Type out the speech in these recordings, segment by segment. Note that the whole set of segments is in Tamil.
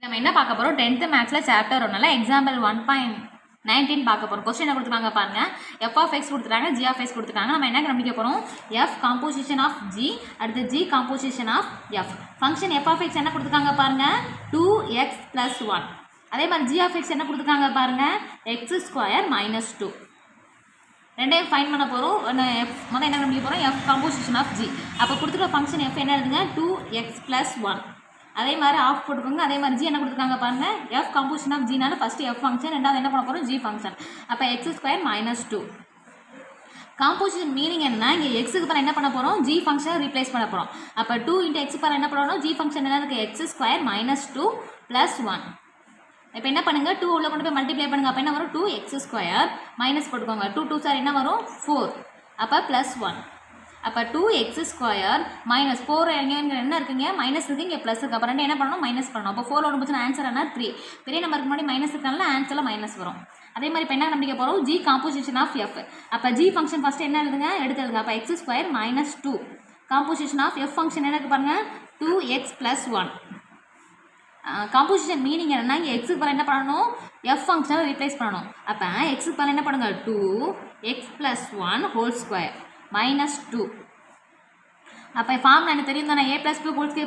நம்ம என்ன பார்க்க போகிறோம் 10th மேக்ஸில் சாப்டர் 1ல எக்ஸாம்பிள் 1.19 பார்க்க போகிறோம். கொஸ்டின் என்ன கொடுத்துருக்காங்க பாருங்கள். எஃப் ஆஃப் எக்ஸ் கொடுத்துட்டாங்க, ஜி ஆஃப் எக்ஸ் கொடுத்துட்டாங்க. நம்ம என்ன கண்டுபிடிக்க போகிறோம்? எஃப் காம்போசிஷன் ஆஃப் ஜி, அடுத்து G composition of F. Function F of X என்ன கொடுத்துருக்காங்க பாருங்கள், 2x+1. அதே மாதிரி ஜி ஆஃப் எக்ஸ் என்ன கொடுத்துருக்காங்க பாருங்கள், x² - 2. ரெண்டையும் ஃபைன் பண்ண போகிறோம். முதல்ல என்ன கண்டுபிடிக்க போகிறோம்? F composition of G. அப்போ கொடுத்துருக்க ஃபங்க்ஷன் எஃப் என்ன எழுதுங்க, 2x+1. அதே மாதிரி ஆஃப் போட்டுக்கோங்க. அதே மாதிரி ஜி என்ன கொடுத்துருக்காங்க பாருங்கள், எஃப் காம்போசிஷன் ஆஃப் ஜினால ஃபஸ்ட்டு எஃப் ஃபங்க்ஷன், ரெண்டாவது என்ன பண்ண போகிறோம், ஜி ஃபங்க்ஷன். அப்போ x² - 2. காம்போசிஷன் மீனிங் என்ன, இங்கே எக்ஸுக்கு பல என்ன பண்ண போகிறோம், ஜி ஃபங்க்ஷனை ரீப்ளேஸ் பண்ண போகிறோம். அப்போ 2 × x பல என்ன பண்ணணும், ஜி ஃபங்க்ஷன் என்ன இருக்குது, x² - 2 + 1. இப்போ என்ன பண்ணுங்கள், 2 உள்ள கொண்டு போய் மல்டிப்ளை பண்ணுங்கள். அப்போ என்ன வரும், 2x² மைனஸ் போட்டுக்கோங்க. 2 2 சார் என்ன வரும், 4. அப்போ +1. அப்போ 2x² - 4 எங்கே என்ன இருக்குங்க, மைனஸ் இருக்குது, இங்கே ப்ளஸ் இருக்குது. அப்போ ரெண்டு என்ன பண்ணணும், மைனஸ் பண்ணணும். அப்போ 4 ஒன்று போச்சுன்னா ஆன்சர் என்ன, 3. பெரிய நம்பருக்கு முன்னாடி மைனஸ் இருக்கனால ஆன்சரில் மைனஸ் வரும். அதே மாதிரி இப்போ என்ன கண்டுபிடிக்க போகிறோம், ஜி காம்போசிஷன் ஆஃப் எஃப். அப்போ ஜி ஃபங்க்ஷன் ஃபஸ்ட்டு என்ன எழுதுங்க, எடுத்து எழுதுங்க. அப்போ x² - 2 composition of F function என்ன இருக்குது பாருங்கள், 2x+1. காம்போசிஷன் மீனிங் என்னன்னா, இங்கே எக்ஸுக்கு பதில் என்ன பண்ணணும், எஃப் ஃபங்க்ஷனை ரீப்ளேஸ் பண்ணணும். அப்போ எக்ஸுக்கு பதில் என்ன பண்ணுங்க, 2x+1² - 2. அப்போ ஃபார்ம்ல எனக்கு தெரியும் தானே, a+b²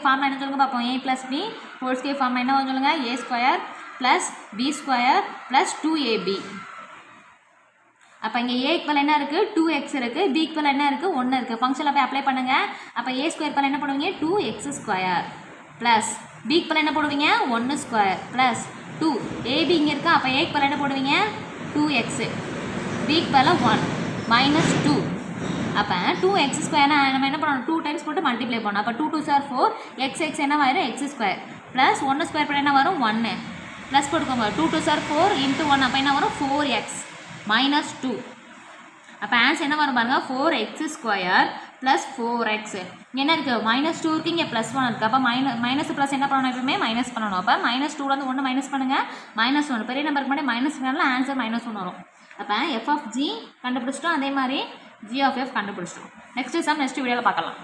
ஃபார்ம்ல என்ன சொல்லுங்க பார்ப்போம், a+b² ஃபார்ம்ல என்ன வரும் சொல்லுங்க, a² + b² + 2ab. அப்போ இங்கே ஏக்கு பதில் என்ன இருக்குது, 2x இருக்குது, பிக்கு பதில் என்ன இருக்குது, 1 இருக்குது. ஃபங்க்ஷனில் போய் அப்ளை பண்ணுங்கள். அப்போ a² பதில் என்ன பண்ணுவீங்க, 2x² ப்ளஸ் பிக்கு பதில் என்ன போடுவீங்க, 1² ப்ளஸ் 2. ab இங்கே இருக்கா, அப்போ ஏக்கு பதில் என்ன போடுவீங்க, 2x, பிக்கு பதில் 1 - 2. அப்போ 2x² நம்ம என்ன பண்ணணும், 2 டைம்ஸ் போட்டு மல்டிப்ளை பண்ணணும். அப்போ 2 2 சார் 4, x என்ன வரும், x² ப்ளஸ் 1² பண்ண என்ன வரும், 1 ப்ளஸ் போட்டுக்கோங்க. 2 2 சார் 4 × 1, அப்போ என்ன வரும், 4x - 2. அப்போ ஆன்சர் என்ன வரும் பாருங்கள், 4x² + 4x. என்ன இருக்குது, -2 இருக்குது, இங்கே +1 இருக்குது. அப்போ மைனஸ் ப்ளஸ் என்ன பண்ணணும், எப்பவுமே மைனஸ் பண்ணணும். அப்போ -2 1 மைனஸ் பண்ணுங்கள், -1. பெரிய நம்பருக்கு முன்னாடி மைனஸ் ஆன்சர் -1 வரும். அப்போ எஃப் ஆஃப் ஜி கண்டுபிடிச்சிட்டோம், அதே மாதிரி ஜி ஆஃப் எஃப் கண்டுபிடிச்சிட்டோம். நெக்ஸ்ட் வீடியோவில் பார்க்கலாம்.